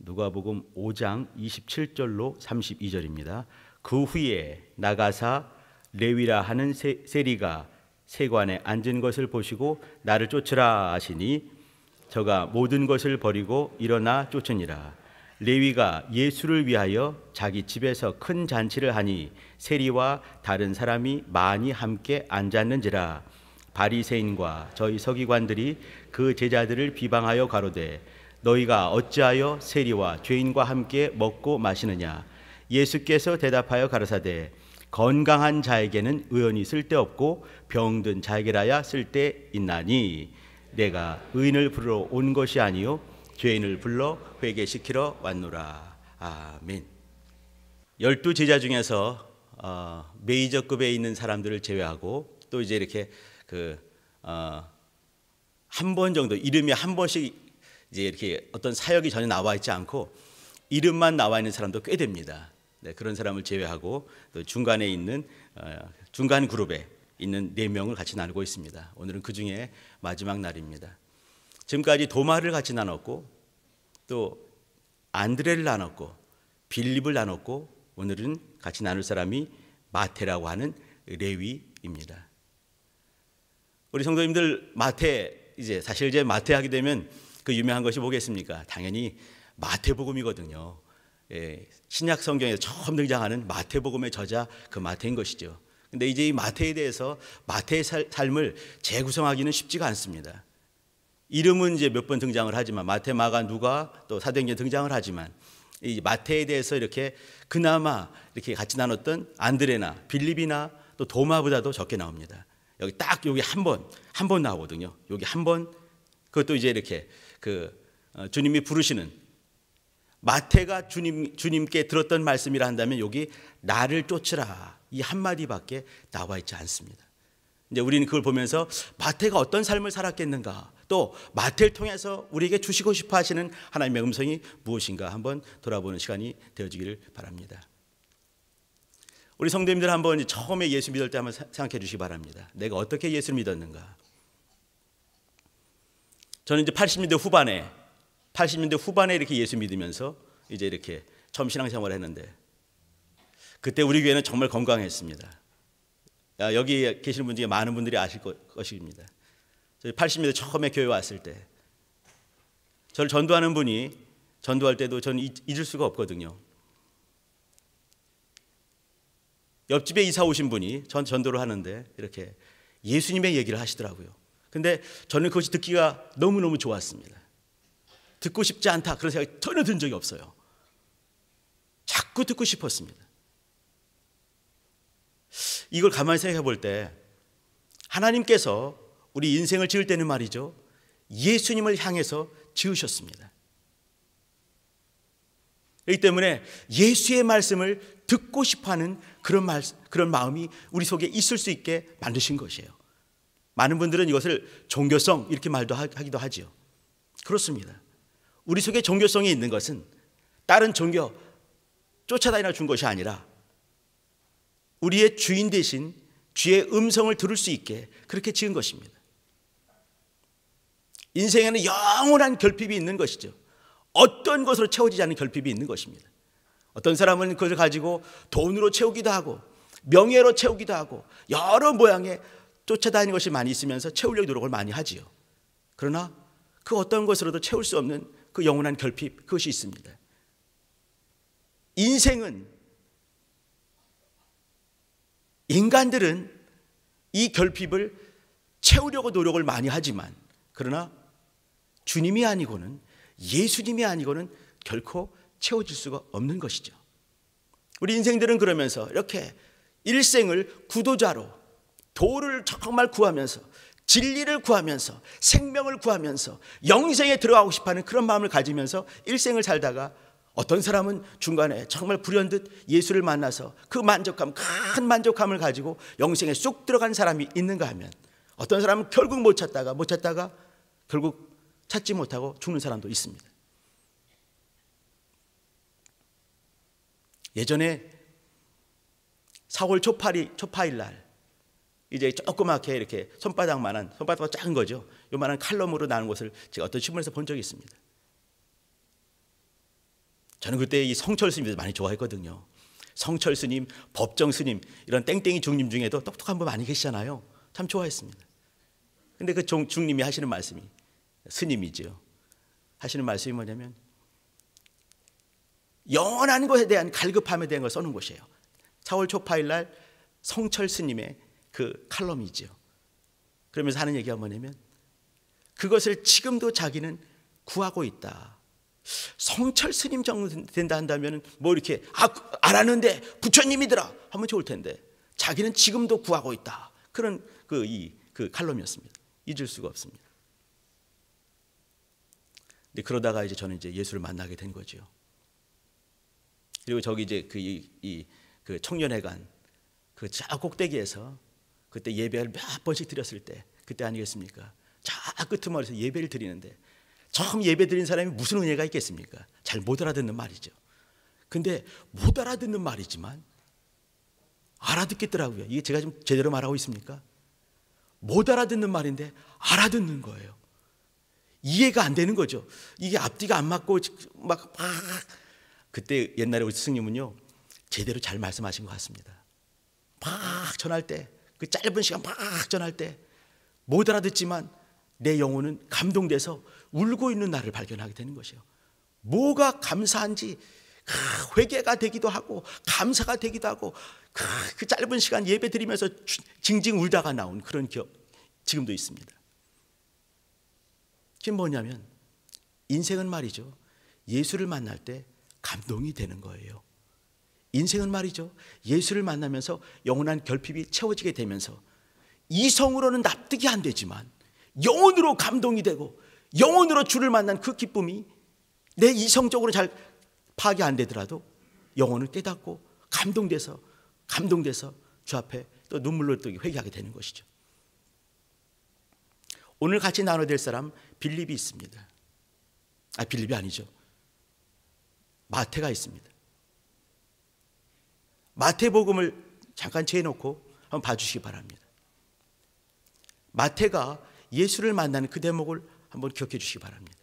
누가복음 5장 27절로 32절입니다. 그 후에 나가사 레위라 하는 세리가 세관에 앉은 것을 보시고 나를 쫓으라 하시니 저가 모든 것을 버리고 일어나 쫓으니라. 레위가 예수를 위하여 자기 집에서 큰 잔치를 하니 세리와 다른 사람이 많이 함께 앉았는지라. 바리새인과 저희 서기관들이 그 제자들을 비방하여 가로되 너희가 어찌하여 세리와 죄인과 함께 먹고 마시느냐. 예수께서 대답하여 가라사대 건강한 자에게는 의원이 쓸데없고 병든 자에게라야 쓸데있나니 내가 의인을 부르러 온 것이 아니요 죄인을 불러 회개시키러 왔노라. 아멘. 12 제자 중에서 메이저급에 있는 사람들을 제외하고 또 이제 이렇게 한 번 정도 이름이 한 번씩 이제 이렇게 어떤 사역이 전혀 나와 있지 않고 이름만 나와 있는 사람도 꽤 됩니다. 네, 그런 사람을 제외하고 또 중간에 있는 중간 그룹에 있는 4명을 같이 나누고 있습니다. 오늘은 그 중에 마지막 날입니다. 지금까지 도마를 같이 나눴고 또 안드레를 나눴고 빌립을 나눴고 오늘은 같이 나눌 사람이 마태라고 하는 레위입니다. 우리 성도님들 마태 사실 마태 하게 되면 그 유명한 것이 뭐겠습니까? 당연히 마태복음이거든요. 예, 신약 성경에서 처음 등장하는 마태복음의 저자 그 마태인 것이죠. 근데 이제 이 마태에 대해서 마태의 삶을 재구성하기는 쉽지가 않습니다. 이름은 이제 몇 번 등장을 하지만 마태, 마가, 누가 또 사도행전 등장을 하지만 이 마태에 대해서 이렇게 그나마 이렇게 같이 나눴던 안드레나 빌립이나 또 도마보다도 적게 나옵니다. 여기 한 번 나오거든요. 여기 한 번, 그것도 이제 이렇게 주님이 부르시는 마태가 주님께 들었던 말씀이라 한다면 여기 나를 쫓으라 이 한마디밖에 나와 있지 않습니다. 이제 우리는 그걸 보면서 마태가 어떤 삶을 살았겠는가, 또 마태를 통해서 우리에게 주시고 싶어 하시는 하나님의 음성이 무엇인가 한번 돌아보는 시간이 되어지기를 바랍니다. 우리 성도님들 한번 처음에 예수 믿을 때 한번 생각해 주시기 바랍니다. 내가 어떻게 예수를 믿었는가. 저는 이제 80년대 후반에 이렇게 예수 믿으면서 이제 이렇게 처음 신앙생활을 했는데 그때 우리 교회는 정말 건강했습니다. 여기 계시는 분 중에 많은 분들이 아실 것입니다. 80년대 처음에 교회 왔을 때 저를 전도하는 분이 전도할 때도 저는 잊을 수가 없거든요. 옆집에 이사 오신 분이 전도를 하는데 이렇게 예수님의 얘기를 하시더라고요. 근데 저는 그것이 듣기가 너무너무 좋았습니다. 듣고 싶지 않다 그런 생각이 전혀 든 적이 없어요. 자꾸 듣고 싶었습니다. 이걸 가만히 생각해 볼 때 하나님께서 우리 인생을 지을 때는 말이죠, 예수님을 향해서 지으셨습니다. 그렇기 때문에 예수의 말씀을 듣고 싶어하는 그런 마음이 우리 속에 있을 수 있게 만드신 것이에요. 많은 분들은 이것을 종교성 이렇게 말도 하기도 하지요. 그렇습니다. 우리 속에 종교성이 있는 것은 다른 종교 쫓아다니나 준 것이 아니라 우리의 주인 대신 주의 음성을 들을 수 있게 그렇게 지은 것입니다. 인생에는 영원한 결핍이 있는 것이죠. 어떤 것으로 채워지지 않는 결핍이 있는 것입니다. 어떤 사람은 그것을 가지고 돈으로 채우기도 하고 명예로 채우기도 하고 여러 모양의 쫓아다니는 것이 많이 있으면서 채우려고 노력을 많이 하지요. 그러나 그 어떤 것으로도 채울 수 없는 그 영원한 결핍, 그것이 있습니다. 인간들은 이 결핍을 채우려고 노력을 많이 하지만 그러나 주님이 아니고는, 예수님이 아니고는 결코 채워질 수가 없는 것이죠. 우리 인생들은 그러면서 이렇게 일생을 구도자로 도를 정말 구하면서 진리를 구하면서 생명을 구하면서 영생에 들어가고 싶어하는 그런 마음을 가지면서 일생을 살다가 어떤 사람은 중간에 정말 불현듯 예수를 만나서 그 만족감, 큰 만족감을 가지고 영생에 쑥 들어간 사람이 있는가 하면 어떤 사람은 결국 못 찾다가 결국 찾지 못하고 죽는 사람도 있습니다. 예전에 4월 초파일 날 이제 조그맣게 이렇게 손바닥보다 작은 거죠. 요만한 칼럼으로 나는 것을 제가 어떤 신문에서 본 적이 있습니다. 저는 그때 이 성철 스님도 많이 좋아했거든요. 성철 스님, 법정 스님, 이런 땡땡이 중님 중에도 똑똑한 분 많이 계시잖아요. 참 좋아했습니다. 근데 그 중님이 하시는 말씀이, 스님이죠, 하시는 말씀이 뭐냐면 영원한 것에 대한 갈급함에 대한 걸 써놓은 것이에요. 4월 초파일 날 성철 스님의 그 칼럼이죠. 그러면서 하는 얘기가 뭐냐면 그것을 지금도 자기는 구하고 있다. 성철 스님 정도 된다 한다면 뭐 이렇게 알았는데 부처님이더라 하면 좋을 텐데 자기는 지금도 구하고 있다. 그런 그 칼럼이었습니다. 잊을 수가 없습니다. 근데 그러다가 이제 저는 이제 예수를 만나게 된 거죠. 그리고 저기 이제 그 청년회관 그 저 꼭대기에서 그때 예배를 몇 번씩 드렸을 때 그때 아니겠습니까? 저 끄트머리에서 예배를 드리는데 처음 예배 드린 사람이 무슨 은혜가 있겠습니까? 잘 못 알아듣는 말이죠. 근데 못 알아듣는 말이지만 알아듣겠더라고요. 이게 제가 지금 제대로 말하고 있습니까? 못 알아듣는 말인데 알아듣는 거예요. 이해가 안 되는 거죠. 이게 앞뒤가 안 맞고 막 그때 옛날에 우리 스승님은요 제대로 잘 말씀하신 것 같습니다. 막 전할 때 그 짧은 시간 막 전할 때 못 알아듣지만 내 영혼은 감동돼서 울고 있는 나를 발견하게 되는 것이에요. 뭐가 감사한지 회개가 되기도 하고 감사가 되기도 하고 그 짧은 시간 예배 드리면서 징징 울다가 나온 그런 기억 지금도 있습니다. 지금 뭐냐면 인생은 말이죠, 예수를 만날 때 감동이 되는 거예요. 인생은 말이죠, 예수를 만나면서 영원한 결핍이 채워지게 되면서 이성으로는 납득이 안 되지만 영혼으로 감동이 되고 영혼으로 주를 만난 그 기쁨이 내 이성적으로 잘 파악이 안 되더라도 영혼을 깨닫고 감동돼서 주 앞에 또 눈물로 또 회개하게 되는 것이죠. 오늘 같이 나눠야 될 사람 빌립이 있습니다. 빌립이 아니죠, 마태가 있습니다. 마태복음을 잠깐 재놓고 한번 봐주시기 바랍니다. 마태가 예수를 만나는 그 대목을 한번 기억해 주시기 바랍니다.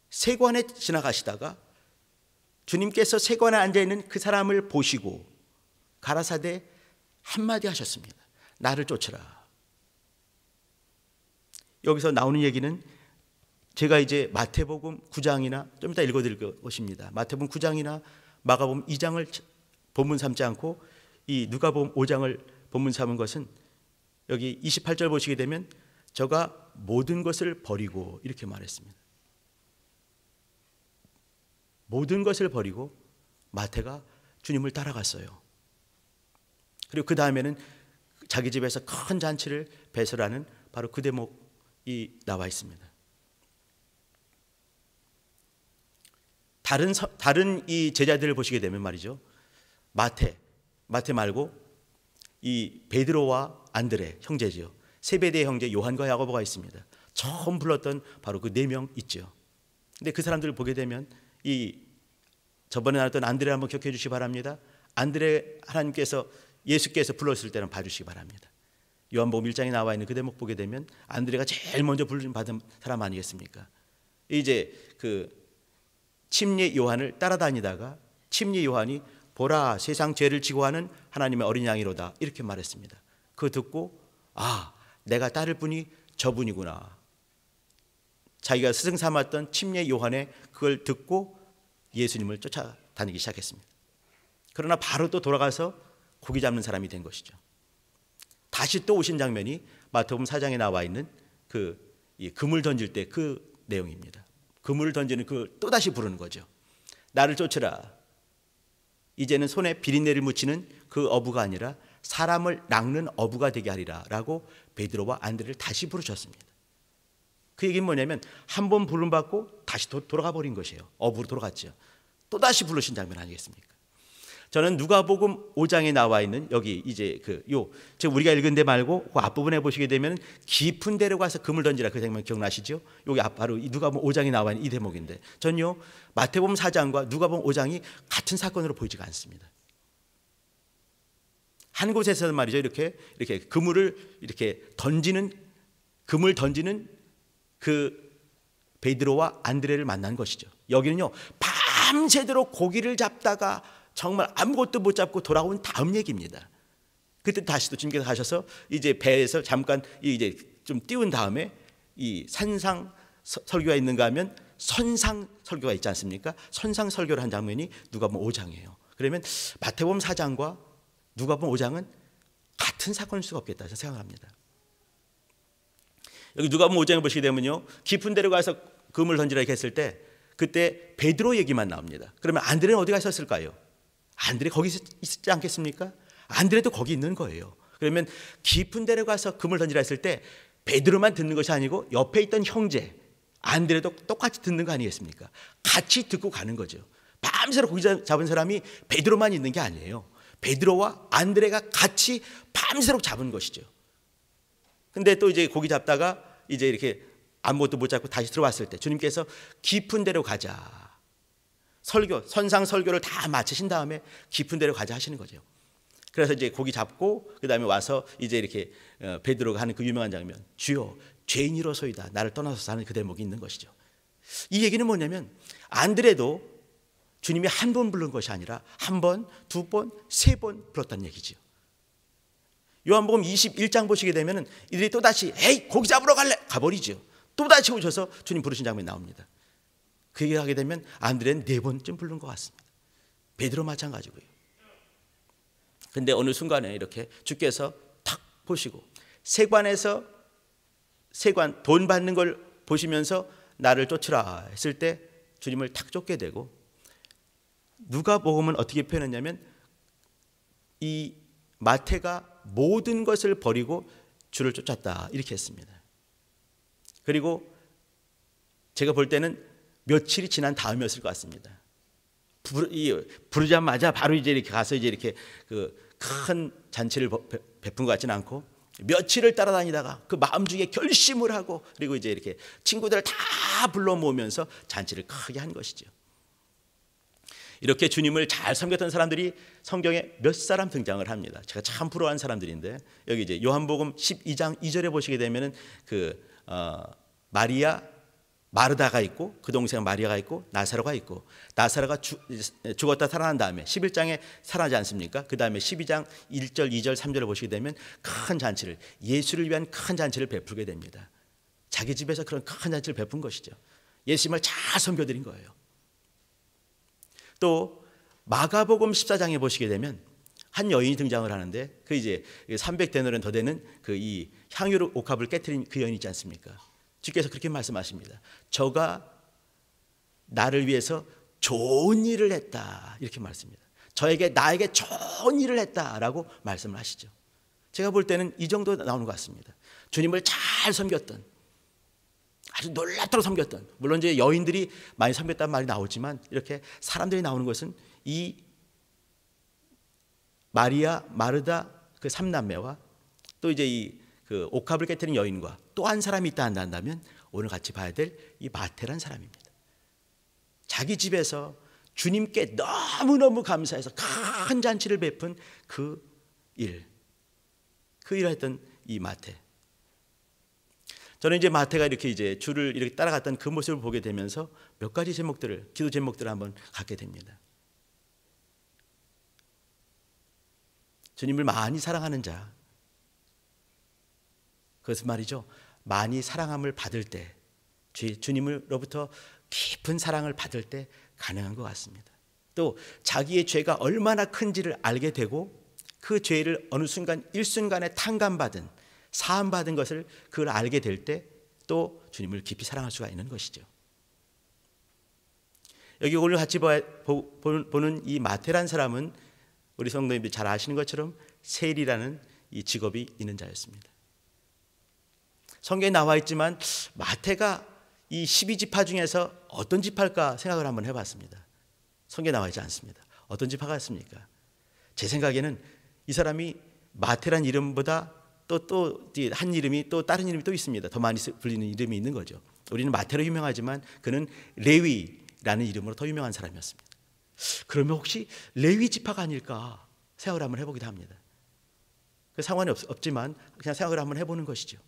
세관에 지나가시다가 주님께서 세관에 앉아있는 그 사람을 보시고 가라사대 한마디 하셨습니다. 나를 쫓으라. 여기서 나오는 얘기는 제가 이제 마태복음 9장이나 좀 이따 읽어드릴 것입니다. 마태복음 9장이나 마가복음 2장을 본문 삼지 않고 이 누가복음 5장을 본문 삼은 것은 여기 28절 보시게 되면 저가 모든 것을 버리고 이렇게 말했습니다. 모든 것을 버리고 마태가 주님을 따라갔어요. 그리고 그 다음에는 자기 집에서 큰 잔치를 배설하는 바로 그 대목이 나와 있습니다. 다른 이 제자들을 보시게 되면 말이죠, 마태 말고 이 베드로와 안드레 형제죠. 세베대의 형제 요한과 야고보가 있습니다. 처음 불렀던 바로 그 4명 있죠. 근데 그 사람들을 보게 되면 이 저번에 나눴던 안드레 한번 기억해 주시기 바랍니다. 안드레 하나님께서 예수께서 불렀을 때는 봐주시기 바랍니다. 요한복음 1장에 나와 있는 그 대목 보게 되면 안드레가 제일 먼저 부르심 받은 사람 아니겠습니까? 이제 그 침례 요한을 따라다니다가 침례 요한이 보라 세상 죄를 지고 하는 하나님의 어린 양이로다 이렇게 말했습니다. 그거 듣고 내가 따를 분이 저분이구나. 자기가 스승 삼았던 침례 요한의 그걸 듣고 예수님을 쫓아다니기 시작했습니다. 그러나 바로 또 돌아가서 고기 잡는 사람이 된 것이죠. 다시 또 오신 장면이 마태복음 4장에 나와 있는 그물 던질 때 그 내용입니다. 그물을 던지는 그 또다시 부르는 거죠. 나를 쫓으라. 이제는 손에 비린내를 묻히는 그 어부가 아니라 사람을 낚는 어부가 되게 하리라 라고 베드로와 안드레를 다시 부르셨습니다. 그 얘기는 뭐냐면 한 번 부름받고 다시 돌아가 버린 것이에요. 어부로 돌아갔죠. 또다시 부르신 장면 아니겠습니까? 저는 누가복음 5장에 나와 있는 여기 이제 지금 우리가 읽은 데 말고 그 앞부분에 보시게 되면 깊은 데로 가서 금을 던지라 그 장면 기억나시죠? 여기 바로 누가복음 5장에 나와 있는 이 대목인데 전요 마태복음 4장과 누가복음 5장이 같은 사건으로 보이지가 않습니다. 한 곳에서는 말이죠 이렇게 금을 던지는 그 베드로와 안드레를 만난 것이죠. 여기는요 밤새도록 고기를 잡다가 정말 아무것도 못 잡고 돌아온 다음 얘기입니다. 그때 다시 또 주님께서 가셔서 이제 배에서 잠깐 이제 좀 띄운 다음에 이 산상 설교가 있는가 하면 선상 설교가 있지 않습니까? 선상 설교를 한 장면이 누가복음 5장이에요. 그러면 마태복음 4장과 누가복음 5장은 같은 사건일 수가 없겠다 생각합니다. 여기 누가복음 5장에 보시게 되면요, 깊은 데로 가서 그물 던지라 이렇게 했을 때 그때 베드로 얘기만 나옵니다. 그러면 안드레는 어디 가 있었을까요? 안드레 거기 있지 않겠습니까? 안드레도 거기 있는 거예요. 그러면 깊은 데로 가서 그물 던지라 했을 때 베드로만 듣는 것이 아니고 옆에 있던 형제 안드레도 똑같이 듣는 거 아니겠습니까? 같이 듣고 가는 거죠. 밤새도록 고기 잡은 사람이 베드로만 있는 게 아니에요. 베드로와 안드레가 같이 밤새도록 잡은 것이죠. 근데 또 이제 고기 잡다가 이제 이렇게 아무것도 못 잡고 다시 들어왔을 때 주님께서 깊은 데로 가자, 설교, 선상 설교를 다 마치신 다음에 깊은 데로 가자 하시는 거죠. 그래서 이제 고기 잡고 그 다음에 와서 이제 이렇게 베드로가 하는 그 유명한 장면, 주여 죄인이로소이다 나를 떠나서 하는 그 대목이 있는 것이죠. 이 얘기는 뭐냐면 안드레도 주님이 한 번 부른 것이 아니라 한 번, 두 번, 세 번 불렀다는 얘기죠. 요한복음 21장 보시게 되면 이들이 또다시 에이 고기 잡으러 갈래 가버리죠. 또다시 오셔서 주님 부르신 장면이 나옵니다. 그 얘기를 하게 되면 안드레는 4번쯤 부른 것 같습니다. 베드로 마찬가지고요. 근데 어느 순간에 이렇게 주께서 탁 보시고 세관에서 세관 돈 받는 걸 보시면서 나를 쫓으라 했을 때 주님을 탁 쫓게 되고, 누가복음은 어떻게 표현했냐면 이 마태가 모든 것을 버리고 주를 쫓았다 이렇게 했습니다. 그리고 제가 볼 때는 며칠이 지난 다음이었을 것 같습니다. 부르자마자 바로 이제 이렇게 가서 이제 이렇게 그 큰 잔치를 베푼 것 같지는 않고 며칠을 따라다니다가 그 마음 중에 결심을 하고 그리고 이제 이렇게 친구들을 다 불러 모으면서 잔치를 크게 한 것이죠. 이렇게 주님을 잘 섬겼던 사람들이 성경에 몇 사람 등장을 합니다. 제가 참 부러워하는 사람들인데 여기 이제 요한복음 12장 2절에 보시게 되면은 마리아 마르다가 있고 그 동생 마리아가 있고 나사로가 있고, 나사로가 죽었다 살아난 다음에 11장에 살아나지 않습니까? 그 다음에 12장 1절 2절 3절을 보시게 되면 큰 잔치를, 예수를 위한 큰 잔치를 베풀게 됩니다. 자기 집에서 그런 큰 잔치를 베푼 것이죠. 예수님을 잘 섬겨드린 거예요. 또 마가복음 14장에 보시게 되면 한 여인이 등장을 하는데 그 이제 300데나리온 더 되는 그 이 향유 옥합을 깨트린 그 여인 있지 않습니까? 주께서 그렇게 말씀하십니다. 저가 나를 위해서 좋은 일을 했다 이렇게 말씀합니다. 나에게 좋은 일을 했다라고 말씀을 하시죠. 제가 볼 때는 이 정도 나오는 것 같습니다. 주님을 잘 섬겼던, 아주 놀랍도록 섬겼던, 물론 이제 여인들이 많이 섬겼다는 말이 나오지만 이렇게 사람들이 나오는 것은 이 마리아, 마르다 그 3남매와 또 이제 그 옥합을 깨뜨린 여인과 또 한 사람이 있다 한다면 오늘 같이 봐야 될 이 마태란 사람입니다. 자기 집에서 주님께 너무너무 감사해서 큰 잔치를 베푼 그 일을 했던 이 마태. 저는 이제 마태가 이렇게 이제 주를 이렇게 따라갔던 그 모습을 보게 되면서 몇 가지 기도 제목들을 한번 갖게 됩니다. 주님을 많이 사랑하는 자, 그것은 말이죠, 많이 사랑함을 받을 때, 주님으로부터 깊은 사랑을 받을 때 가능한 것 같습니다. 또 자기의 죄가 얼마나 큰지를 알게 되고 그 죄를 어느 순간 일순간에 탕감받은, 사함받은 것을 그걸 알게 될 때 또 주님을 깊이 사랑할 수가 있는 것이죠. 여기 오늘 같이 보는 이 마태란 사람은 우리 성도님들이 잘 아시는 것처럼 세리라는 이 직업이 있는 자였습니다. 성경에 나와 있지만 마태가 이 12지파 중에서 어떤 지파일까 생각을 한번 해봤습니다. 성경에 나와 있지 않습니다. 어떤 지파가 있습니까? 제 생각에는 이 사람이 마태란 이름보다 또 한 이름이 또 다른 이름이 또 있습니다. 더 많이 불리는 이름이 있는 거죠. 우리는 마태로 유명하지만 그는 레위라는 이름으로 더 유명한 사람이었습니다. 그러면 혹시 레위 지파가 아닐까 생각을 한번 해보기도 합니다. 그 상관이 없지만 그냥 생각을 한번 해보는 것이죠.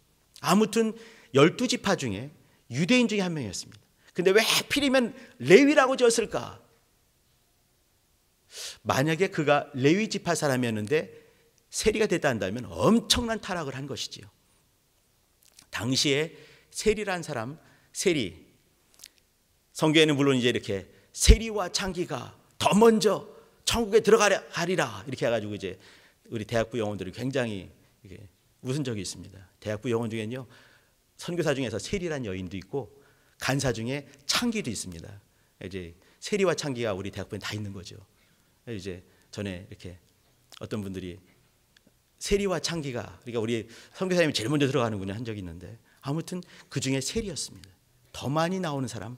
아무튼 12지파 중에 유대인 중에 한 명이었습니다. 근데 왜 하필이면 레위라고 지었을까? 만약에 그가 레위 지파 사람이었는데 세리가 됐다 한다면 엄청난 타락을 한 것이지요. 당시에 세리란 사람, 세리, 성경에는 물론 이제 이렇게 세리와 창기가 더 먼저 천국에 들어가리라 이렇게 해가지고 이제 우리 대학부 영혼들이 굉장히 웃은 적이 있습니다. 대학부 영혼 중에는요, 선교사 중에서 세리란 여인도 있고 간사 중에 창기도 있습니다. 이제 세리와 창기가 우리 대학부에 다 있는 거죠. 이제 전에 이렇게 어떤 분들이 세리와 창기가, 그러니까 우리 선교사님이 제일 먼저 들어가는군요 한 적이 있는데, 아무튼 그 중에 세리였습니다. 더 많이 나오는 사람,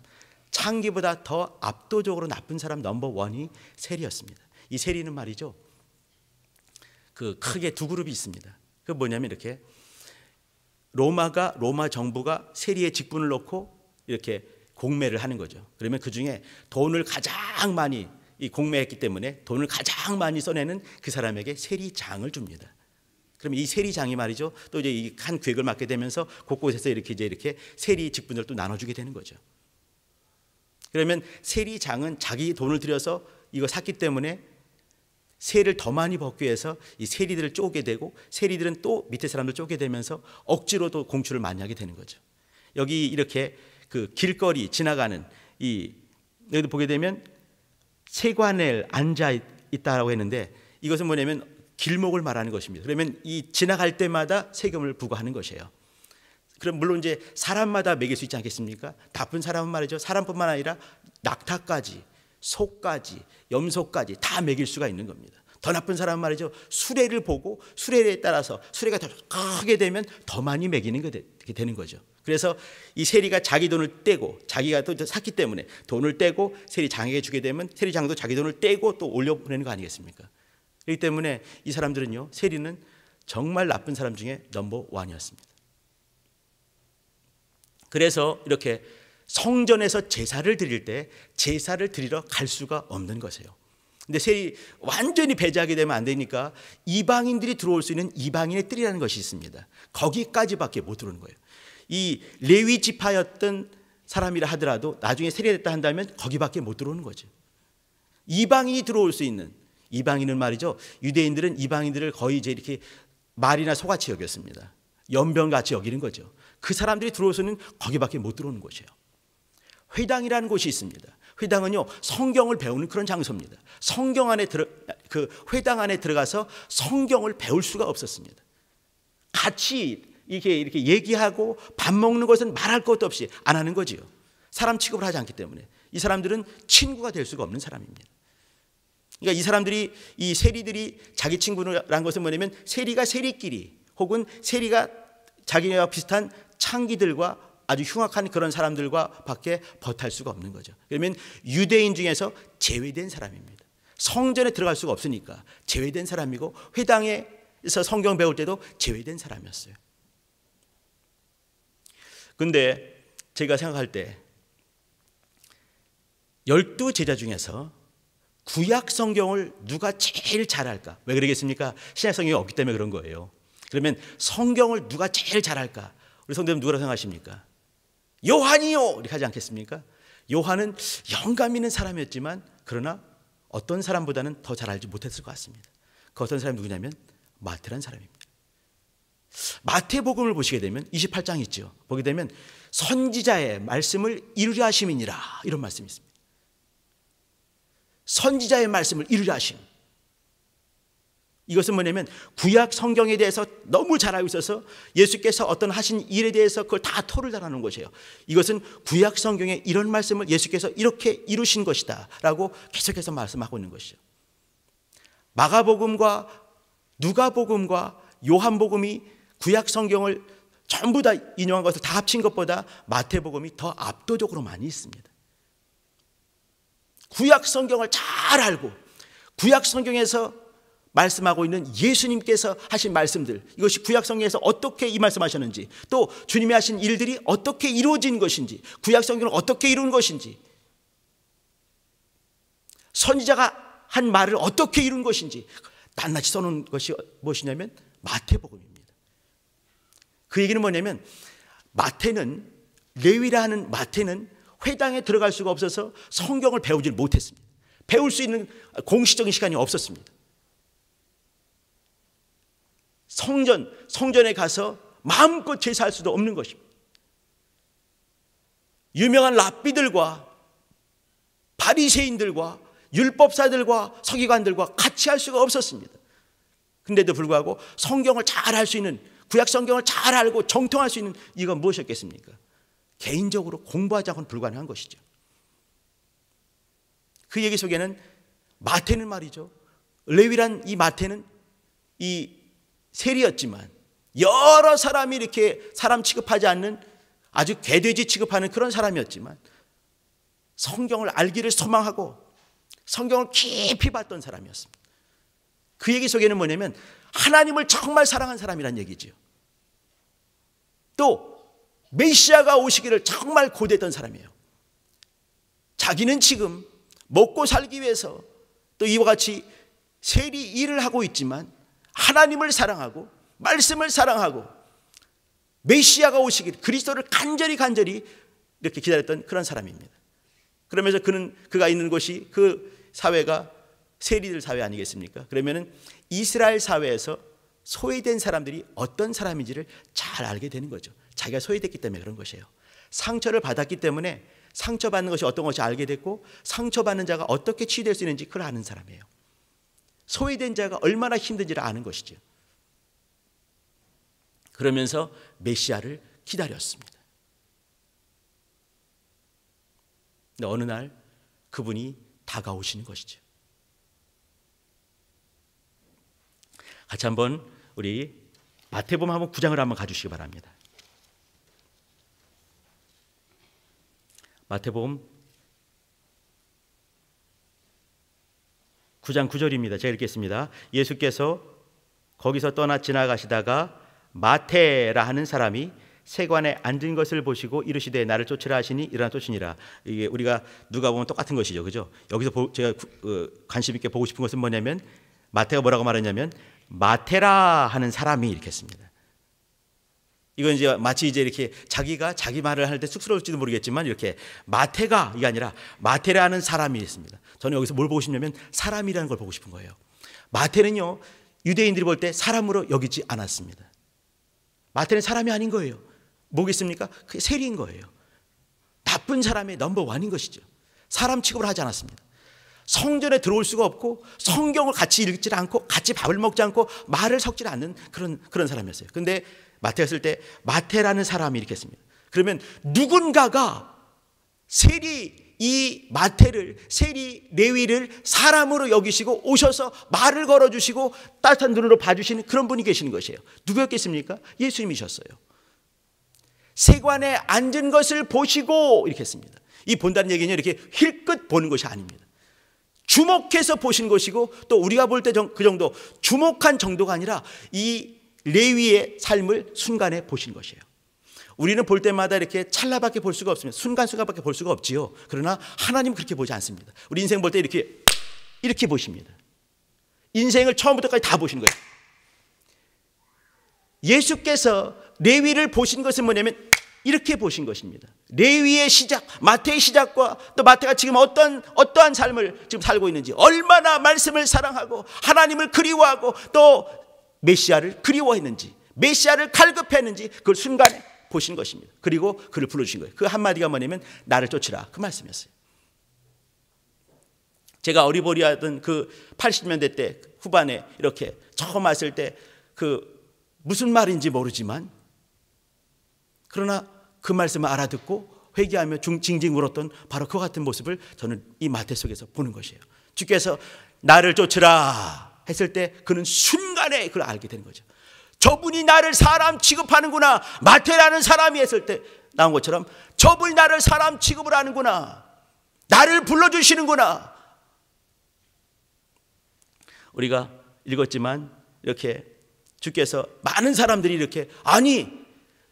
창기보다 더 압도적으로 나쁜 사람 넘버 원이 세리였습니다. 이 세리는 말이죠, 그 크게 두 그룹이 있습니다. 그 뭐냐면 이렇게 로마 정부가 세리의 직분을 놓고 이렇게 공매를 하는 거죠. 그러면 그 중에 돈을 가장 많이 이 공매했기 때문에 돈을 가장 많이 써내는 그 사람에게 세리장을 줍니다. 그러면 이 세리장이 말이죠, 또 이제 한 계획을 맡게 되면서 곳곳에서 이렇게 세리 직분을 또 나눠주게 되는 거죠. 그러면 세리장은 자기 돈을 들여서 이거 샀기 때문에 세를 더 많이 벗기 위해서 이 세리들을 쪼게 되고, 세리들은 또 밑에 사람들 쪼게 되면서 억지로도 공출을 많이 하게 되는 거죠. 여기 이렇게 그 길거리 지나가는 여기도 보게 되면 세관에 앉아 있다라고 했는데, 이것은 뭐냐면 길목을 말하는 것입니다. 그러면 이 지나갈 때마다 세금을 부과하는 것이에요. 그럼 물론 이제 사람마다 매길 수 있지 않겠습니까? 나쁜 사람은 말이죠, 사람뿐만 아니라 낙타까지, 소까지, 염소까지 다 매길 수가 있는 겁니다. 더 나쁜 사람은 말이죠, 수레를 보고 수레에 따라서 수레가 더 크게 되면 더 많이 매기는 게 되는 거죠. 그래서 이 세리가 자기 돈을 떼고, 자기가 또 샀기 때문에 돈을 떼고 세리장에게 주게 되면 세리장도 자기 돈을 떼고 또 올려보내는 거 아니겠습니까? 그렇기 때문에 이 사람들은요, 세리는 정말 나쁜 사람 중에 넘버 원이었습니다. 그래서 이렇게 성전에서 제사를 드릴 때 제사를 드리러 갈 수가 없는 것이에요. 근데 세리 완전히 배제하게 되면 안 되니까 이방인들이 들어올 수 있는 이방인의 뜰이라는 것이 있습니다. 거기까지밖에 못 들어오는 거예요. 이 레위 지파였던 사람이라 하더라도 나중에 세리가 됐다 한다면 거기밖에 못 들어오는 거죠. 이방인이 들어올 수 있는, 이방인은 말이죠, 유대인들은 이방인들을 거의 이제 이렇게 말이나 소같이 여겼습니다. 연병같이 여기는 거죠. 그 사람들이 들어올 수 있는 거기밖에 못 들어오는 곳이에요. 회당이라는 곳이 있습니다. 회당은요, 성경을 배우는 그런 장소입니다. 성경 안에 그 회당 안에 들어가서 성경을 배울 수가 없었습니다. 같이 이렇게 얘기하고 밥 먹는 것은 말할 것도 없이 안 하는 거지요. 사람 취급을 하지 않기 때문에 이 사람들은 친구가 될 수가 없는 사람입니다. 그러니까 이 사람들이, 이 세리들이 자기 친구라는 것은 뭐냐면 세리가 세리끼리, 혹은 세리가 자기네와 비슷한 창기들과 아주 흉악한 그런 사람들과 밖에 버탈 수가 없는 거죠. 그러면 유대인 중에서 제외된 사람입니다. 성전에 들어갈 수가 없으니까 제외된 사람이고, 회당에서 성경 배울 때도 제외된 사람이었어요. 근데 제가 생각할 때 12제자 중에서 구약 성경을 누가 제일 잘할까? 왜 그러겠습니까? 신약 성경이 없기 때문에 그런 거예요. 그러면 성경을 누가 제일 잘할까? 우리 성도님 누구라고 생각하십니까? 요한이요! 이렇게 하지 않겠습니까? 요한은 영감 있는 사람이었지만 그러나 어떤 사람보다는 더 잘 알지 못했을 것 같습니다. 그 어떤 사람이 누구냐면 마태라는 사람입니다. 마태복음을 보시게 되면 28장 있죠. 보게 되면 선지자의 말씀을 이루려 하심이니라, 이런 말씀이 있습니다. 선지자의 말씀을 이루려 하심. 이것은 뭐냐면 구약 성경에 대해서 너무 잘 알고 있어서 예수께서 어떤 하신 일에 대해서 그걸 다 토를 달아놓은 것이에요. 이것은 구약 성경에 이런 말씀을 예수께서 이렇게 이루신 것이다 라고 계속해서 말씀하고 있는 것이죠. 마가복음과 누가복음과 요한복음이 구약 성경을 전부 다 인용한 것을 다 합친 것보다 마태복음이 더 압도적으로 많이 있습니다. 구약 성경을 잘 알고 구약 성경에서 말씀하고 있는 예수님께서 하신 말씀들, 이것이 구약 성경에서 어떻게 이 말씀하셨는지, 또 주님이 하신 일들이 어떻게 이루어진 것인지, 구약 성경을 어떻게 이룬 것인지, 선지자가 한 말을 어떻게 이룬 것인지 낱낱이 써놓은 것이 무엇이냐면 마태복음입니다. 그 얘기는 뭐냐면 마태는, 레위라 하는 마태는 회당에 들어갈 수가 없어서 성경을 배우질 못했습니다. 배울 수 있는 공식적인 시간이 없었습니다. 성전에 가서 마음껏 제사할 수도 없는 것입니다. 유명한 랍비들과 바리새인들과 율법사들과 서기관들과 같이 할 수가 없었습니다. 근데도 불구하고 성경을 잘 할 수 있는, 구약 성경을 잘 알고 정통할 수 있는 이건 무엇이었겠습니까? 개인적으로 공부하지 않고는 불가능한 것이죠. 그 얘기 속에는 마태는 말이죠, 레위란 이 마태는 이 세리였지만 여러 사람이 이렇게 사람 취급하지 않는 아주 개돼지 취급하는 그런 사람이었지만 성경을 알기를 소망하고 성경을 깊이 봤던 사람이었습니다. 그 얘기 속에는 뭐냐면 하나님을 정말 사랑한 사람이란 얘기죠. 또 메시아가 오시기를 정말 고대했던 사람이에요. 자기는 지금 먹고 살기 위해서 또 이와 같이 세리 일을 하고 있지만 하나님을 사랑하고 말씀을 사랑하고 메시아가 오시기를, 그리스도를 간절히 이렇게 기다렸던 그런 사람입니다. 그러면서 그가 있는 곳이, 그 사회가 세리들 사회 아니겠습니까? 그러면은 이스라엘 사회에서 소외된 사람들이 어떤 사람인지를 잘 알게 되는 거죠. 자기가 소외됐기 때문에 그런 것이에요. 상처를 받았기 때문에 상처받는 것이 어떤 것이 알게 됐고, 상처받는 자가 어떻게 치유될 수 있는지 그걸 아는 사람이에요. 소외된 자가 얼마나 힘든지를 아는 것이죠. 그러면서 메시아를 기다렸습니다. 근데 어느 날 그분이 다가오시는 것이죠. 같이 한번 우리 마태복음 한번 9장을 한번 가주시기 바랍니다. 마태복음 9장 9절입니다. 제가 읽겠습니다. 예수께서 거기서 떠나 지나가시다가 마태라 하는 사람이 세관에 앉은 것을 보시고 이르시되 나를 쫓으라 하시니 일어나 쫓으니라. 이게 우리가 누가 보면 똑같은 것이죠, 그죠? 여기서 제가 관심 있게 보고 싶은 것은 뭐냐면, 마태가 뭐라고 말했냐면 마태라 하는 사람이 이렇게 했습니다. 이건 이제 마치 이제 이렇게 자기가 자기 말을 할 때 쑥스러울지도 모르겠지만 이렇게 마태가 이게 아니라 마태라 하는 사람이 있습니다. 저는 여기서 뭘 보고 싶냐면 사람이라는 걸 보고 싶은 거예요. 마태는요, 유대인들이 볼 때 사람으로 여기지 않았습니다. 마태는 사람이 아닌 거예요. 뭐겠습니까? 그게 세리인 거예요. 나쁜 사람의 넘버원인 것이죠. 사람 취급을 하지 않았습니다. 성전에 들어올 수가 없고 성경을 같이 읽지 않고 같이 밥을 먹지 않고 말을 섞지 않는 그런 사람이었어요. 근데 마태가 쓸 때 마태라는 사람이 이렇게 했습니다. 그러면 누군가가 이 마태를, 세리 레위를 사람으로 여기시고 오셔서 말을 걸어주시고 따뜻한 눈으로 봐주시는 그런 분이 계시는 것이에요. 누구였겠습니까? 예수님이셨어요. 세관에 앉은 것을 보시고 이렇게 했습니다. 이 본다는 얘기는 이렇게 힐끗 보는 것이 아닙니다. 주목해서 보신 것이고, 또 우리가 볼 때 그 정도 주목한 정도가 아니라 이 레위의 삶을 순간에 보신 것이에요. 우리는 볼 때마다 이렇게 찰나밖에 볼 수가 없습니다. 순간순간밖에 볼 수가 없지요. 그러나 하나님은 그렇게 보지 않습니다. 우리 인생 볼 때 이렇게 보십니다. 인생을 처음부터까지 다 보시는 거예요. 예수께서 레위를 보신 것은 뭐냐면 이렇게 보신 것입니다. 레위의 시작, 마태의 시작과 또 마태가 지금 어떠한 삶을 지금 살고 있는지, 얼마나 말씀을 사랑하고 하나님을 그리워하고 또 메시아를 그리워했는지, 메시아를 갈급했는지 그걸 순간에 보신 것입니다. 그리고 그를 불러주신 거예요. 그 한마디가 뭐냐면 나를 쫓으라, 그 말씀이었어요. 제가 어리버리하던 그 80년대 때 후반에 이렇게 처음 왔을 때 그 무슨 말인지 모르지만 그러나 그 말씀을 알아듣고 회개하며 징징 울었던 바로 그 같은 모습을 저는 이 마태 속에서 보는 것이에요. 주께서 나를 쫓으라 했을 때 그는 순간에 그걸 알게 되는 거죠. 저분이 나를 사람 취급하는구나. 마태라는 사람이 했을 때 나온 것처럼 저분이 나를 사람 취급을 하는구나. 나를 불러주시는구나. 우리가 읽었지만 이렇게 주께서 많은 사람들이 이렇게 아니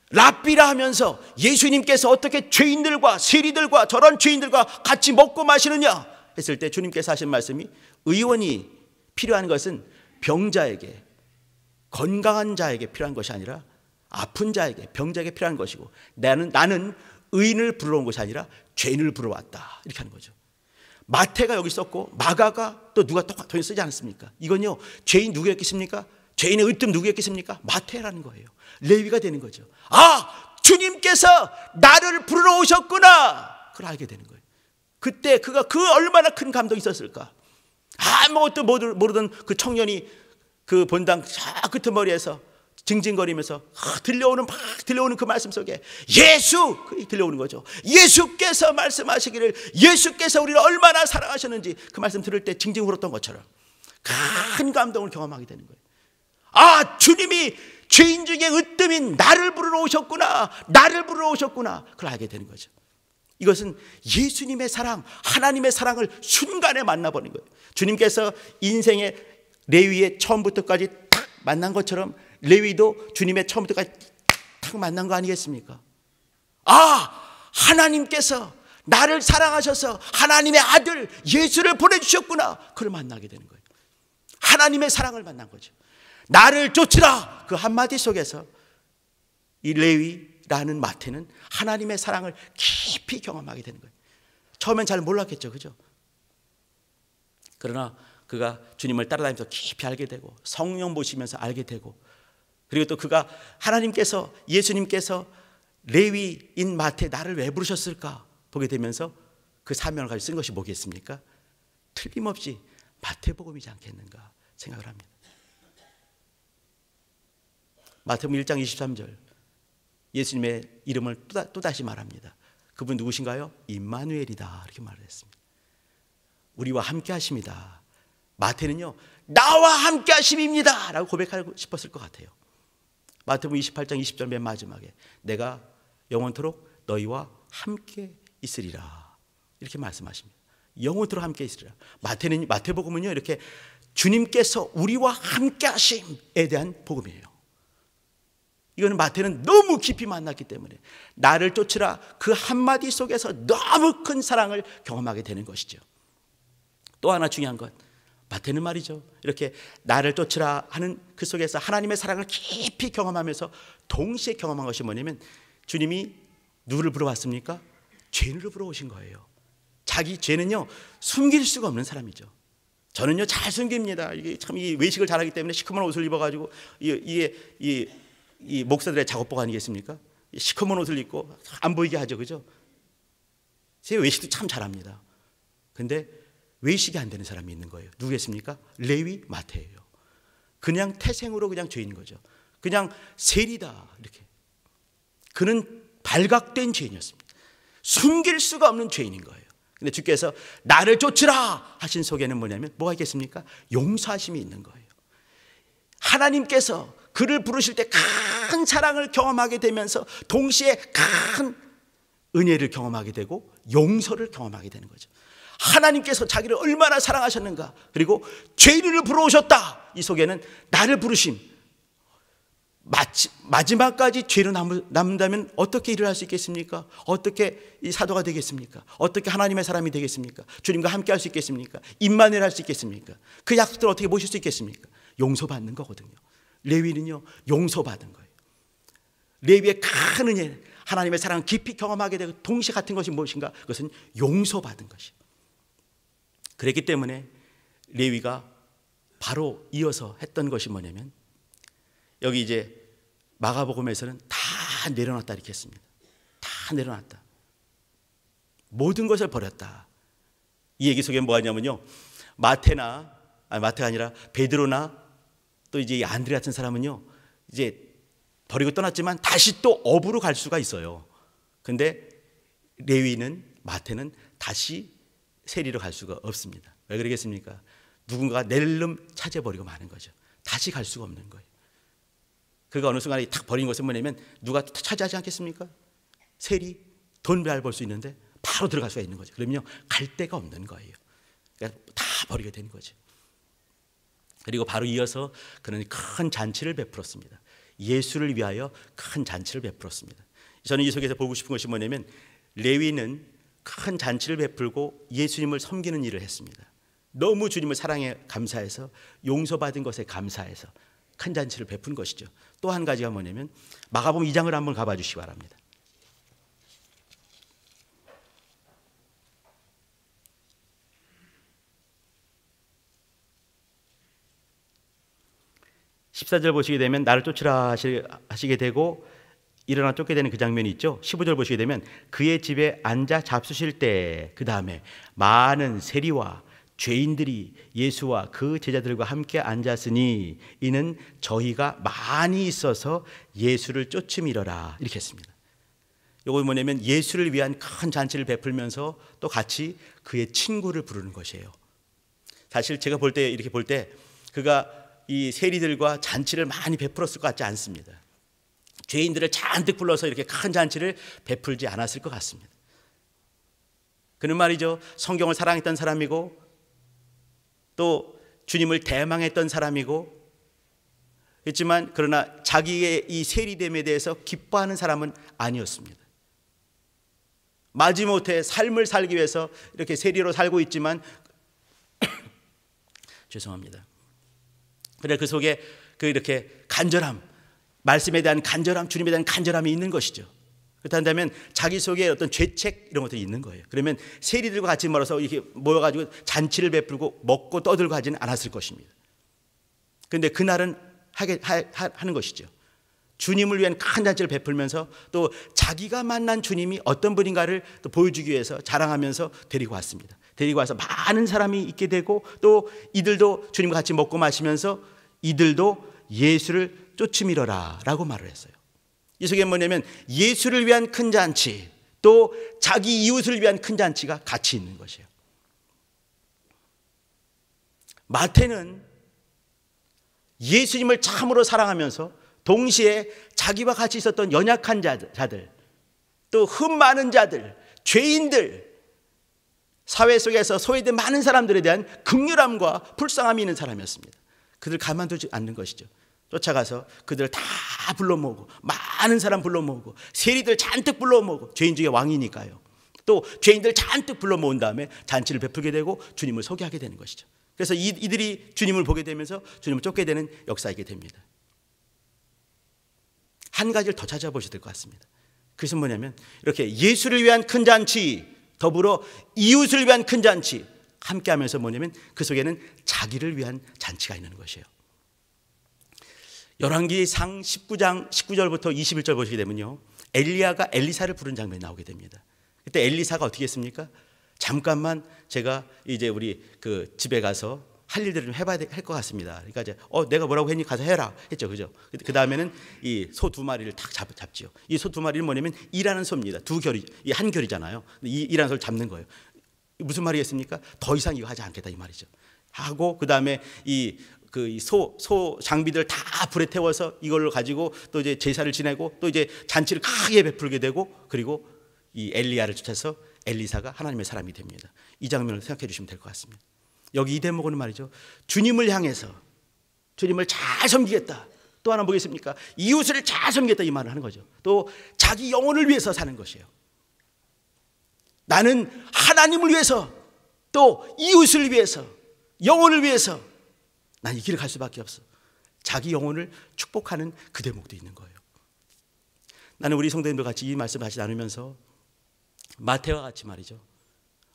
랍비라 하면서 예수님께서 어떻게 죄인들과 세리들과 저런 죄인들과 같이 먹고 마시느냐 했을 때 주님께서 하신 말씀이 의원이 필요한 것은 병자에게, 건강한 자에게 필요한 것이 아니라 아픈 자에게, 병자에게 필요한 것이고, 나는 의인을 부르러 온 것이 아니라 죄인을 부르러 왔다, 이렇게 하는 거죠. 마태가 여기 썼고 마가가 또 누가 똑같이 쓰지 않았습니까? 이건요, 죄인 누구였겠습니까? 죄인의 으뜸 누구였겠습니까? 마태라는 거예요. 레위가 되는 거죠. 아, 주님께서 나를 부르러 오셨구나, 그걸 알게 되는 거예요. 그때 그가 그 얼마나 큰 감동이 있었을까. 아무것도 모르던 그 청년이 그 본당 저 끄트머리에서 징징거리면서 들려오는 그 말씀 속에 예수, 그 들려오는 거죠. 예수께서 말씀하시기를, 예수께서 우리를 얼마나 사랑하셨는지 그 말씀 들을 때 징징 울었던 것처럼 큰 감동을 경험하게 되는 거예요. 아, 주님이 죄인 중에 으뜸인 나를 부르러 오셨구나, 나를 부르러 오셨구나, 그걸 알게 되는 거죠. 이것은 예수님의 사랑, 하나님의 사랑을 순간에 만나버린 거예요. 주님께서 인생의 레위의 처음부터까지 딱 만난 것처럼 레위도 주님의 처음부터까지 딱 만난 거 아니겠습니까? 아, 하나님께서 나를 사랑하셔서 하나님의 아들 예수를 보내주셨구나, 그걸 만나게 되는 거예요. 하나님의 사랑을 만난 거죠. 나를 쫓으라, 그 한마디 속에서 이 레위라는 마태는 하나님의 사랑을 깊이 경험하게 되는 거예요. 처음엔 잘 몰랐겠죠, 그죠? 그러나 그가 주님을 따라다니면서 깊이 알게 되고 성령 보시면서 알게 되고, 그리고 또 그가 하나님께서, 예수님께서 레위인 마태 나를 왜 부르셨을까 보게 되면서 그 사명을 가지고 쓴 것이 뭐겠습니까? 틀림없이 마태복음이지 않겠는가 생각을 합니다. 마태복음 1장 23절, 예수님의 이름을 또다시 말합니다. 그분 누구신가요? 임마누엘이다, 이렇게 말을 했습니다. 우리와 함께 하십니다. 마태는요, 나와 함께 하심입니다 라고 고백하고 싶었을 것 같아요. 마태복음 28장 20절 맨 마지막에 내가 영원토록 너희와 함께 있으리라, 이렇게 말씀하십니다. 영원토록 함께 있으리라. 마태복음은요, 이렇게 주님께서 우리와 함께 하심에 대한 복음이에요. 이거는 마태는 너무 깊이 만났기 때문에 나를 쫓으라, 그 한마디 속에서 너무 큰 사랑을 경험하게 되는 것이죠. 또 하나 중요한 것, 마태는 말이죠, 이렇게 나를 쫓으라 하는 그 속에서 하나님의 사랑을 깊이 경험하면서 동시에 경험한 것이 뭐냐면, 주님이 누구를 불러왔습니까? 죄인을 불러오신 거예요. 자기 죄는요 숨길 수가 없는 사람이죠. 저는요 잘 숨깁니다. 이게 참, 이 외식을 잘하기 때문에 시커먼 옷을 입어가지고 이 목사들의 작업복 아니겠습니까? 시커먼 옷을 입고 안 보이게 하죠, 그죠? 제 외식도 참 잘합니다. 근데 외식이 안 되는 사람이 있는 거예요. 누구겠습니까? 레위, 마태예요. 그냥 태생으로 그냥 죄인 거죠. 그냥 세리다, 이렇게. 그는 발각된 죄인이었습니다. 숨길 수가 없는 죄인인 거예요. 근데 주께서 나를 쫓으라 하신 속에는 뭐냐면 뭐가 있겠습니까? 용서하심이 있는 거예요. 하나님께서 그를 부르실 때 큰 사랑을 경험하게 되면서 동시에 큰 은혜를 경험하게 되고 용서를 경험하게 되는 거죠. 하나님께서 자기를 얼마나 사랑하셨는가, 그리고 죄인을 부르셨다, 이 속에는 나를 부르심, 마지막까지 죄로 남는다면 어떻게 일을 할 수 있겠습니까? 어떻게 이 사도가 되겠습니까? 어떻게 하나님의 사람이 되겠습니까? 주님과 함께 할 수 있겠습니까? 임마누엘 할 수 있겠습니까? 그 약속들을 어떻게 모실 수 있겠습니까? 용서받는 거거든요. 레위는요 용서받은 거예요. 레위의 큰 은혜, 하나님의 사랑을 깊이 경험하게 되고 동시에 같은 것이 무엇인가? 그것은 용서받은 것이에요. 그렇기 때문에 레위가 바로 이어서 했던 것이 뭐냐면, 여기 이제 마가복음에서는 다 내려놨다 이렇게 했습니다. 다 내려놨다. 모든 것을 버렸다. 이 얘기 속에 뭐가 있냐면요, 마태가 아니라 베드로나 또 이제 안드레 같은 사람은요, 이제 버리고 떠났지만 다시 또 업으로 갈 수가 있어요. 근데 레위는, 마태는 다시 세리로 갈 수가 없습니다. 왜 그러겠습니까? 누군가가 낼름 차지해버리고 마는 거죠. 다시 갈 수가 없는 거예요. 그가 어느 순간에 탁 버린 것은 뭐냐면, 누가 차지하지 않겠습니까? 세리, 돈 잘 벌 수 있는데 바로 들어갈 수가 있는 거죠. 그러면요 갈 데가 없는 거예요. 그러니까 다 버리게 되는 거죠. 그리고 바로 이어서 그는 큰 잔치를 베풀었습니다. 예수를 위하여 큰 잔치를 베풀었습니다. 저는 이 속에서 보고 싶은 것이 뭐냐면, 레위는 큰 잔치를 베풀고 예수님을 섬기는 일을 했습니다. 너무 주님을 사랑해 감사해서, 용서받은 것에 감사해서 큰 잔치를 베푼 것이죠. 또 한 가지가 뭐냐면, 마가복음 2장을 한번 가봐 주시기 바랍니다. 14절 보시게 되면 나를 쫓으라 하시게 되고 일어나 쫓게 되는 그 장면이 있죠. 15절 보시게 되면 그의 집에 앉아 잡수실 때 그 다음에 많은 세리와 죄인들이 예수와 그 제자들과 함께 앉았으니 이는 저희가 많이 있어서 예수를 쫓음이러라 이렇게 했습니다. 이거 뭐냐면 예수를 위한 큰 잔치를 베풀면서 또 같이 그의 친구를 부르는 것이에요. 사실 제가 볼 때 이렇게 볼 때 그가 이 세리들과 잔치를 많이 베풀었을 것 같지 않습니다. 죄인들을 잔뜩 불러서 이렇게 큰 잔치를 베풀지 않았을 것 같습니다. 그는 말이죠, 성경을 사랑했던 사람이고 또 주님을 대망했던 사람이고 했지만 그러나 자기의 이 세리됨에 대해서 기뻐하는 사람은 아니었습니다. 마지못해 삶을 살기 위해서 이렇게 세리로 살고 있지만 죄송합니다. 그래 그 속에 그 이렇게 간절함, 말씀에 대한 간절함, 주님에 대한 간절함이 있는 것이죠. 그렇다면 자기 속에 어떤 죄책 이런 것들이 있는 거예요. 그러면 세리들과 같이 모여서 이렇게 모여가지고 잔치를 베풀고 먹고 떠들고 하지는 않았을 것입니다. 그런데 그날은 하는 것이죠. 주님을 위한 큰 잔치를 베풀면서 또 자기가 만난 주님이 어떤 분인가를 또 보여주기 위해서 자랑하면서 데리고 왔습니다. 데리고 와서 많은 사람이 있게 되고 또 이들도 주님과 같이 먹고 마시면서 이들도 예수를 쫓음이러라 라고 말을 했어요. 이 속에 뭐냐면 예수를 위한 큰 잔치 또 자기 이웃을 위한 큰 잔치가 같이 있는 것이에요. 마태는 예수님을 참으로 사랑하면서 동시에 자기와 같이 있었던 연약한 자들 또 흠 많은 자들, 죄인들, 사회 속에서 소외된 많은 사람들에 대한 긍휼함과 불쌍함이 있는 사람이었습니다. 그들 가만두지 않는 것이죠. 쫓아가서 그들을 다 불러 모으고 많은 사람 불러 모으고 세리들 잔뜩 불러 모으고 죄인 중에 왕이니까요. 또 죄인들 잔뜩 불러 모은 다음에 잔치를 베풀게 되고 주님을 소개하게 되는 것이죠. 그래서 이들이 주님을 보게 되면서 주님을 쫓게 되는 역사이게 됩니다. 한 가지를 더 찾아보셔야 될 것 같습니다. 그것은 뭐냐면 이렇게 예수를 위한 큰 잔치 더불어 이웃을 위한 큰 잔치 함께 하면서 뭐냐면 그 속에는 자기를 위한 잔치가 있는 것이에요. 열왕기상 19장 19절부터 21절 보시게 되면요, 엘리야가 엘리사를 부른 장면이 나오게 됩니다. 그때 엘리사가 어떻게 했습니까? 잠깐만 제가 이제 우리 그 집에 가서 할 일들을 좀 해봐야 할 것 같습니다. 그러니까 이제 내가 뭐라고 했니? 가서 해라 했죠, 그죠? 그 다음에는 이 소 두 마리를 탁 잡지요. 이 소 두 마리는 뭐냐면 일하는 소입니다. 두 결이, 이 한 결이잖아요. 이 일하는 소를 잡는 거예요. 무슨 말이겠습니까? 더 이상 이거 하지 않겠다 이 말이죠. 하고 그 다음에 소 장비들 다 불에 태워서 이걸로 가지고 또 이제 제사를 지내고 또 이제 잔치를 크게 베풀게 되고 그리고 이 엘리야를 쫓아서 엘리사가 하나님의 사람이 됩니다. 이 장면을 생각해 주시면 될 것 같습니다. 여기 이 대목은 말이죠, 주님을 향해서 주님을 잘 섬기겠다. 또 하나 뭐겠습니까? 이웃을 잘 섬기겠다 이 말을 하는 거죠. 또 자기 영혼을 위해서 사는 것이에요. 나는 하나님을 위해서 또 이웃을 위해서 영혼을 위해서 난 이 길을 갈 수밖에 없어. 자기 영혼을 축복하는 그 대목도 있는 거예요. 나는 우리 성도님들 같이 이 말씀을 같이 나누면서 마태와 같이 말이죠,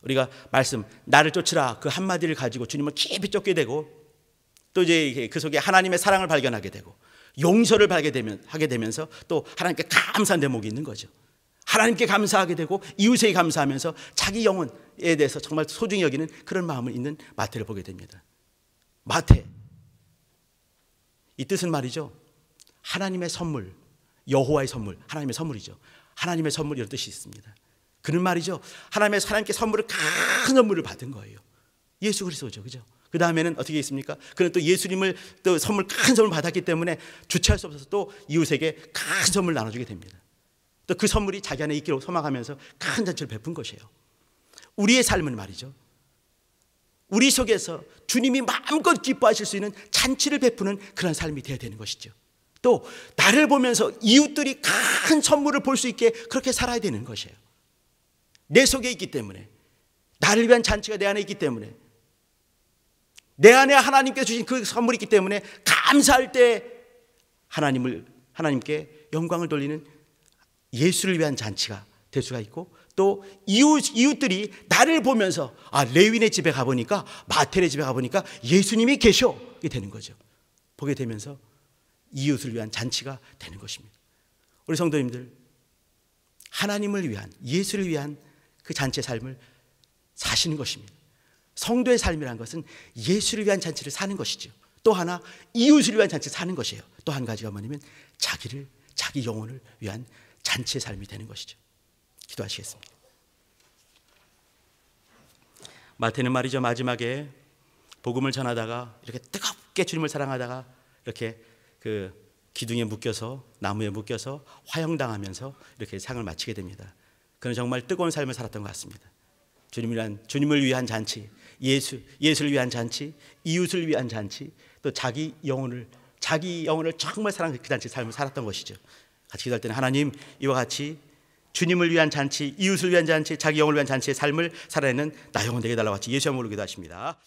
우리가 말씀 나를 쫓으라 그 한마디를 가지고 주님을 깊이 쫓게 되고 또 이제 그 속에 하나님의 사랑을 발견하게 되고 용서를 하게 되면서 또 하나님께 감사한 대목이 있는 거죠. 하나님께 감사하게 되고 이웃에게 감사하면서 자기 영혼에 대해서 정말 소중히 여기는 그런 마음을 있는 마태를 보게 됩니다. 마태, 이 뜻은 말이죠, 하나님의 선물, 여호와의 선물, 하나님의 선물이죠. 하나님의 선물 이런 뜻이 있습니다. 그는 말이죠, 하나님께 선물을 큰 선물을 받은 거예요. 예수 그리스도죠, 그죠? 그 다음에는 어떻게 있습니까? 그는 또 예수님을 또 큰 선물 받았기 때문에 주체할 수 없어서 또 이웃에게 큰 선물 나눠주게 됩니다. 또 그 선물이 자기 안에 있기로 소망하면서 큰 잔치를 베푼 것이에요. 우리의 삶은 말이죠, 우리 속에서 주님이 마음껏 기뻐하실 수 있는 잔치를 베푸는 그런 삶이 되어야 되는 것이죠. 또 나를 보면서 이웃들이 큰 선물을 볼 수 있게 그렇게 살아야 되는 것이에요. 내 속에 있기 때문에, 나를 위한 잔치가 내 안에 있기 때문에, 내 안에 하나님께서 주신 그 선물이 있기 때문에 감사할 때 하나님께 영광을 돌리는 예수를 위한 잔치가 될 수가 있고, 또 이웃들이 나를 보면서 레위네 집에 가보니까, 마태네 집에 가보니까 예수님이 계셔, 이게 되는 거죠. 보게 되면서 이웃을 위한 잔치가 되는 것입니다. 우리 성도님들, 하나님을 위한, 예수를 위한 그 잔치의 삶을 사시는 것입니다. 성도의 삶이라는 것은 예수를 위한 잔치를 사는 것이죠. 또 하나 이웃을 위한 잔치를 사는 것이에요. 또 한 가지가 뭐냐면 자기 영혼을 위한 잔치의 삶이 되는 것이죠. 기도하시겠습니다. 마태는 말이죠, 마지막에 복음을 전하다가 이렇게 뜨겁게 주님을 사랑하다가 이렇게 그 기둥에 묶여서, 나무에 묶여서 화형당하면서 이렇게 상을 마치게 됩니다. 그는 정말 뜨거운 삶을 살았던 것 같습니다. 주님을 위한 잔치, 예수를 위한 잔치, 이웃을 위한 잔치, 또 자기 영혼을 정말 사랑하는 그 잔치 삶을 살았던 것이죠. 같이 기도할 때는 하나님, 이와 같이 주님을 위한 잔치, 이웃을 위한 잔치, 자기 영혼을 위한 잔치의 삶을 살아내는 나 영혼 되게 달라고 같이 예수 이름으로 기도하십니다.